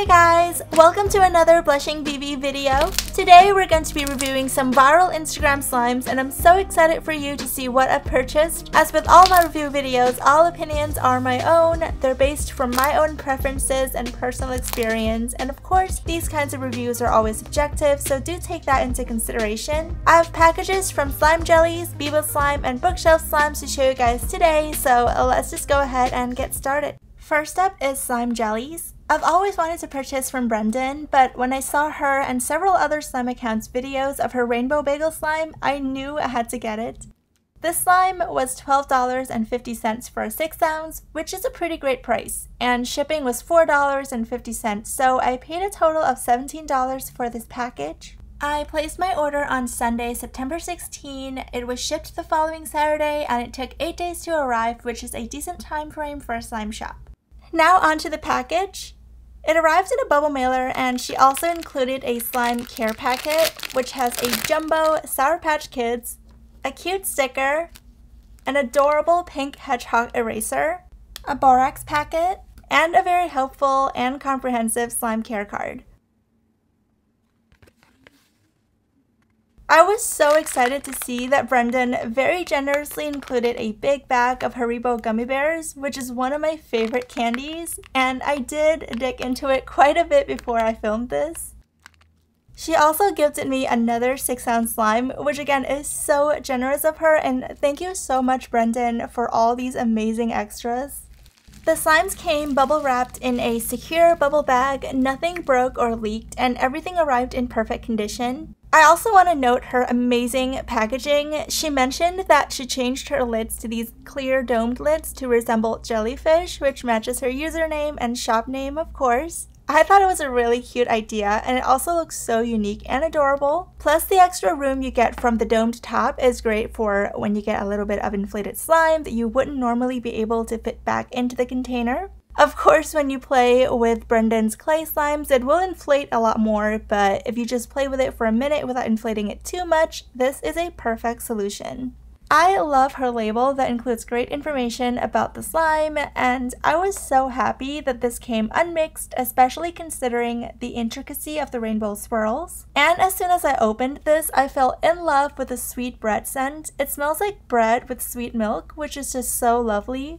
Hey guys! Welcome to another Blushing BB video. Today we're going to be reviewing some viral Instagram slimes and I'm so excited for you to see what I've purchased. As with all my review videos, all opinions are my own. They're based from my own preferences and personal experience, and of course these kinds of reviews are always subjective, so do take that into consideration. I have packages from Slime Jellies, Biba Slime, and Bookshelf Slimes to show you guys today, so let's just go ahead and get started. First up is Slime Jellies. I've always wanted to purchase from Brendan, but when I saw her and several other slime accounts videos of her rainbow bagel slime, I knew I had to get it. This slime was $12.50 for a 6 ounce, which is a pretty great price, and shipping was $4.50, so I paid a total of $17 for this package. I placed my order on Sunday, September 16. It was shipped the following Saturday, and it took 8 days to arrive, which is a decent time frame for a slime shop. Now onto the package. It arrived in a bubble mailer, and she also included a slime care packet, which has a jumbo Sour Patch Kids, a cute sticker, an adorable pink hedgehog eraser, a borax packet, and a very helpful and comprehensive slime care card. I was so excited to see that Brendan very generously included a big bag of Haribo gummy bears, which is one of my favorite candies, and I did dig into it quite a bit before I filmed this. She also gifted me another 6 ounce slime, which again is so generous of her, and thank you so much, Brendan, for all these amazing extras. The slimes came bubble wrapped in a secure bubble bag, nothing broke or leaked, and everything arrived in perfect condition. I also want to note her amazing packaging. She mentioned that she changed her lids to these clear domed lids to resemble jellyfish, which matches her username and shop name, of course. I thought it was a really cute idea, and it also looks so unique and adorable. Plus, the extra room you get from the domed top is great for when you get a little bit of inflated slime that you wouldn't normally be able to fit back into the container. Of course, when you play with Brendan's clay slimes, it will inflate a lot more, but if you just play with it for a minute without inflating it too much, this is a perfect solution. I love her label that includes great information about the slime, and I was so happy that this came unmixed, especially considering the intricacy of the rainbow swirls. And as soon as I opened this, I fell in love with the sweet bread scent. It smells like bread with sweet milk, which is just so lovely.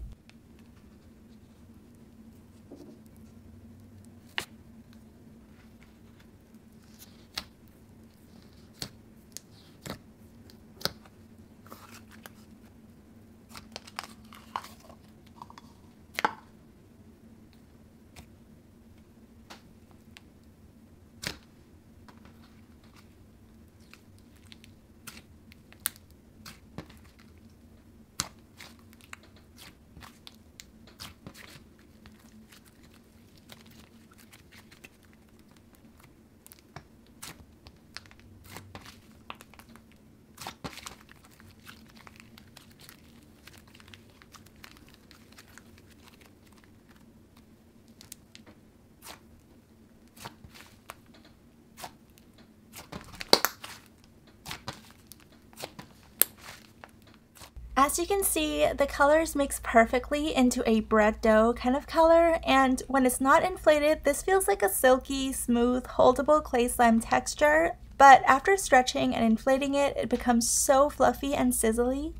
As you can see, the colors mix perfectly into a bread dough kind of color, and when it's not inflated, this feels like a silky, smooth, holdable clay slime texture, but after stretching and inflating it, it becomes so fluffy and sizzly.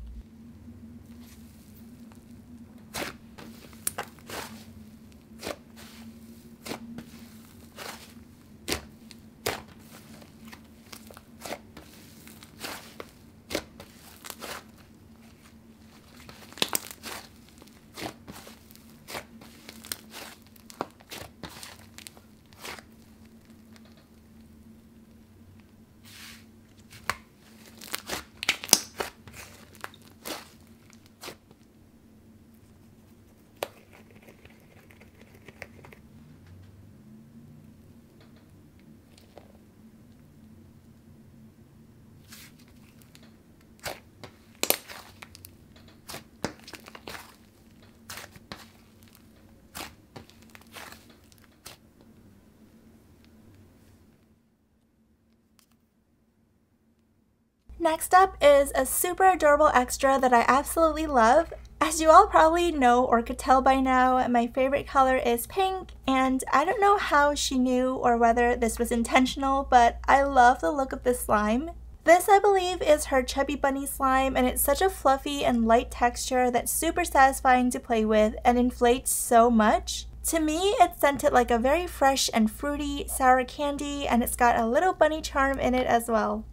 Next up is a super adorable extra that I absolutely love. As you all probably know or could tell by now, my favorite color is pink, and I don't know how she knew or whether this was intentional, but I love the look of this slime. This, I believe, is her Chubby Bunny slime, and it's such a fluffy and light texture that's super satisfying to play with and inflates so much. To me, it's scented like a very fresh and fruity sour candy, and it's got a little bunny charm in it as well.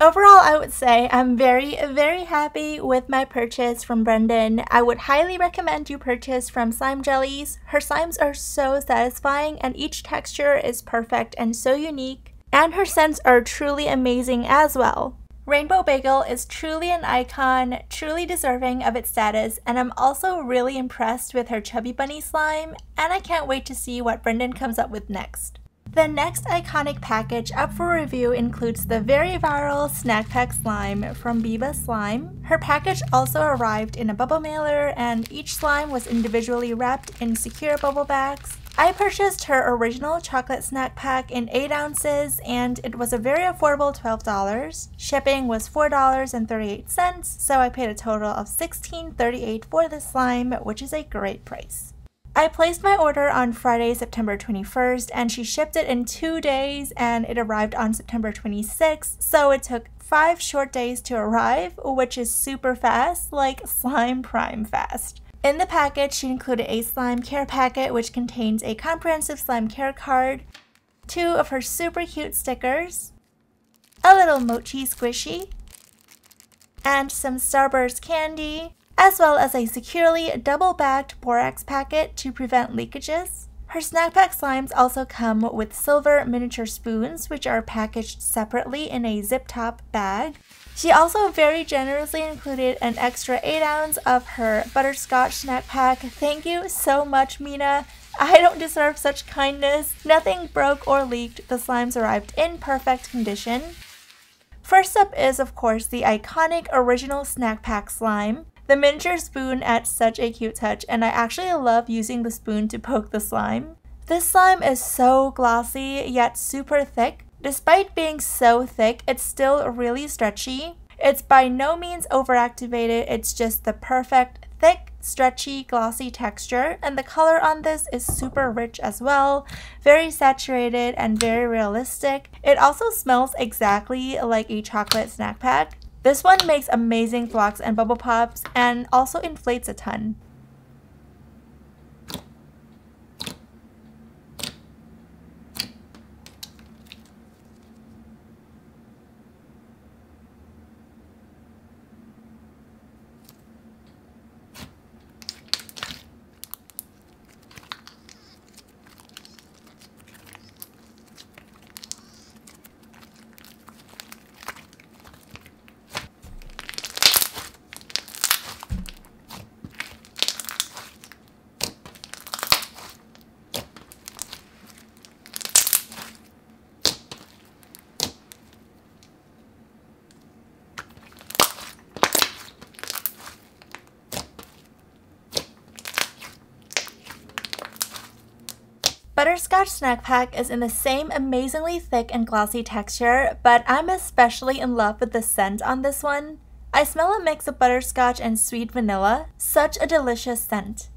Overall, I would say I'm very happy with my purchase from Brendan. I would highly recommend you purchase from Slime Jellies. Her slimes are so satisfying and each texture is perfect and so unique. And her scents are truly amazing as well. Rainbow Bagel is truly an icon, truly deserving of its status, and I'm also really impressed with her Chubby Bunny slime, and I can't wait to see what Brendan comes up with next. The next iconic package up for review includes the very viral Snack Pack Slime from Biba Slime. Her package also arrived in a bubble mailer and each slime was individually wrapped in secure bubble bags. I purchased her original chocolate snack pack in 8 ounces and it was a very affordable $12. Shipping was $4.38, so I paid a total of $16.38 for this slime, which is a great price. I placed my order on Friday, September 21st, and she shipped it in 2 days, and it arrived on September 26th, so it took 5 short days to arrive, which is super fast, like Slime Prime fast. In the package, she included a slime care packet, which contains a comprehensive slime care card, 2 of her super cute stickers, a little mochi squishy, and some Starburst candy, as well as a securely double-bagged borax packet to prevent leakages. Her snack pack slimes also come with silver miniature spoons, which are packaged separately in a zip-top bag. She also very generously included an extra 8 ounce of her butterscotch snack pack. Thank you so much, Mina. I don't deserve such kindness. Nothing broke or leaked. The slimes arrived in perfect condition. First up is, of course, the iconic original snack pack slime. The miniature spoon adds such a cute touch, and I actually love using the spoon to poke the slime. This slime is so glossy, yet super thick. Despite being so thick, it's still really stretchy. It's by no means overactivated, it's just the perfect, thick, stretchy, glossy texture, and the color on this is super rich as well, very saturated and very realistic. It also smells exactly like a chocolate snack pack. This one makes amazing flocks and bubble pops and also inflates a ton. Butterscotch Snack Pack is in the same amazingly thick and glossy texture, but I'm especially in love with the scent on this one. I smell a mix of butterscotch and sweet vanilla. Such a delicious scent.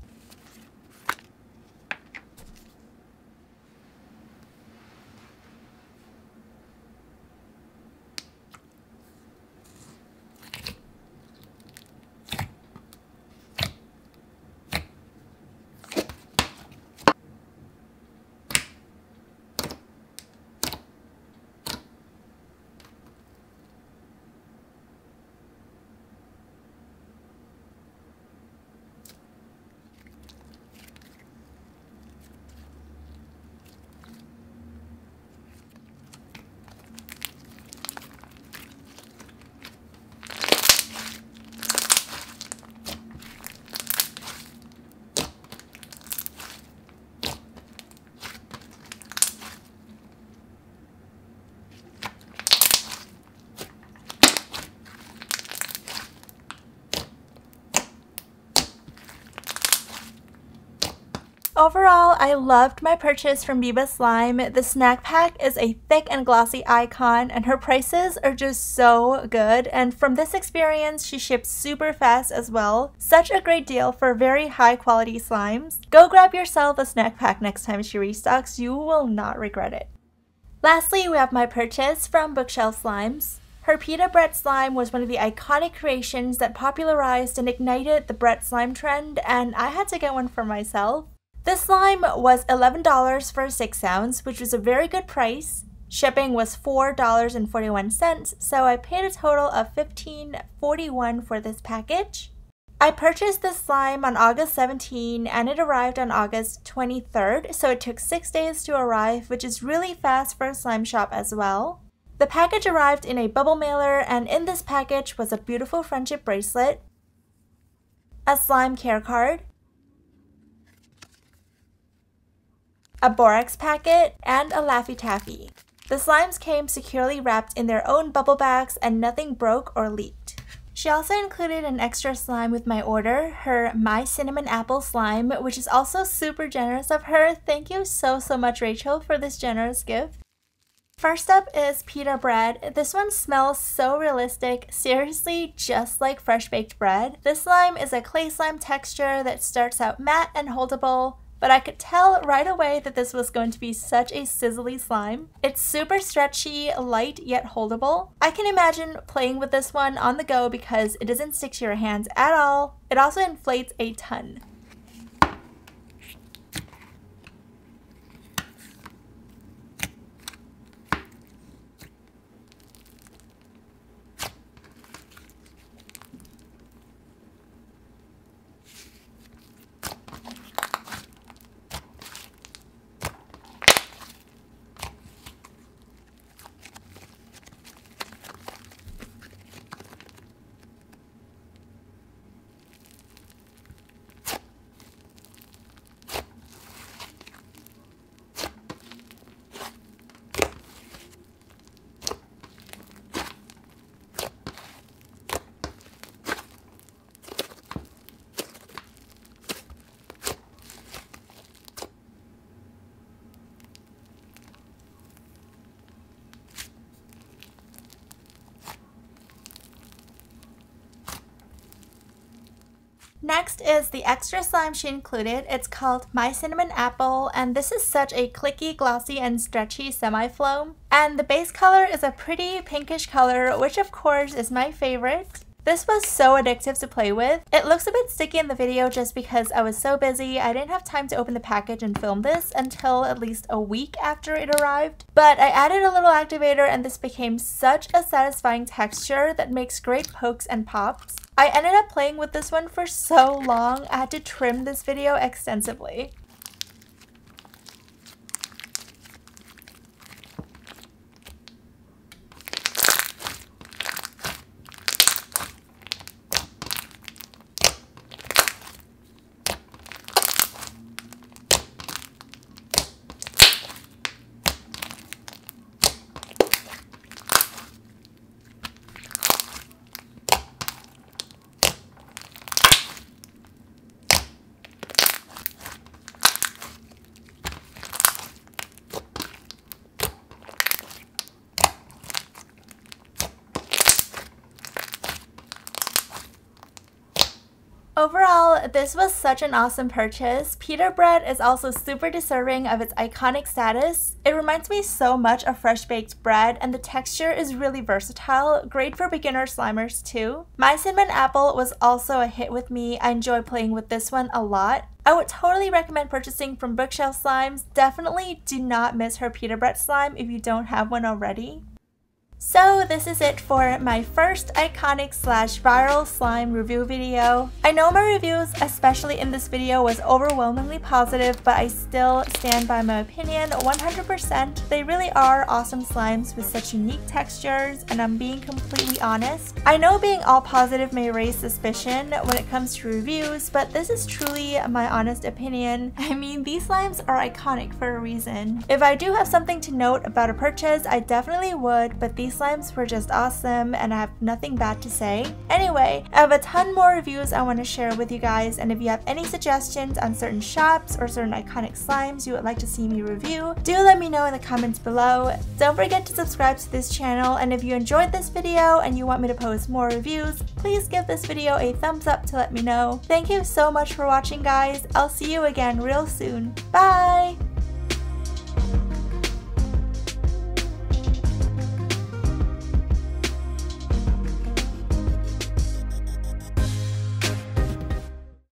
Overall, I loved my purchase from Biba Slime. The snack pack is a thick and glossy icon, and her prices are just so good. And from this experience, she ships super fast as well. Such a great deal for very high quality slimes. Go grab yourself a snack pack next time she restocks. You will not regret it. Lastly, we have my purchase from Bookshelf Slimes. Her pita bread slime was one of the iconic creations that popularized and ignited the bread slime trend, and I had to get one for myself. This slime was $11 for a 6 ounce, which was a very good price. Shipping was $4.41, so I paid a total of $15.41 for this package. I purchased this slime on August 17 and it arrived on August 23rd, so it took 6 days to arrive, which is really fast for a slime shop as well. The package arrived in a bubble mailer, and in this package was a beautiful friendship bracelet, a slime care card, a borax packet, and a Laffy Taffy. The slimes came securely wrapped in their own bubble bags and nothing broke or leaked. She also included an extra slime with my order, her My Cinnamon Apple slime, which is also super generous of her. Thank you so much, Rachel, for this generous gift. First up is pita bread. This one smells so realistic, seriously just like fresh baked bread. This slime is a clay slime texture that starts out matte and holdable, but I could tell right away that this was going to be such a sizzly slime. It's super stretchy, light yet holdable. I can imagine playing with this one on the go because it doesn't stick to your hands at all. It also inflates a ton. Next is the extra slime she included. It's called My Cinnamon Apple, and this is such a clicky, glossy, and stretchy semi-foam. And the base color is a pretty pinkish color, which of course is my favorite. This was so addictive to play with. It looks a bit sticky in the video just because I was so busy. I didn't have time to open the package and film this until at least a week after it arrived. But I added a little activator and this became such a satisfying texture that makes great pokes and pops. I ended up playing with this one for so long, I had to trim this video extensively. Overall, this was such an awesome purchase. Pita bread is also super deserving of its iconic status. It reminds me so much of fresh baked bread, and the texture is really versatile, great for beginner slimers too. My Cinnamon Apple was also a hit with me. I enjoy playing with this one a lot. I would totally recommend purchasing from Bookshelf Slimes. Definitely do not miss her pita bread slime if you don't have one already. So this is it for my first iconic / viral slime review video. I know my reviews, especially in this video, was overwhelmingly positive, but I still stand by my opinion 100%. They really are awesome slimes with such unique textures, and I'm being completely honest. I know being all positive may raise suspicion when it comes to reviews, but this is truly my honest opinion. I mean, these slimes are iconic for a reason. If I do have something to note about a purchase, I definitely would, but these These slimes were just awesome and I have nothing bad to say. Anyway, I have a ton more reviews I want to share with you guys, and if you have any suggestions on certain shops or certain iconic slimes you would like to see me review, do let me know in the comments below. Don't forget to subscribe to this channel, and if you enjoyed this video and you want me to post more reviews, please give this video a thumbs up to let me know. Thank you so much for watching, guys. I'll see you again real soon. Bye!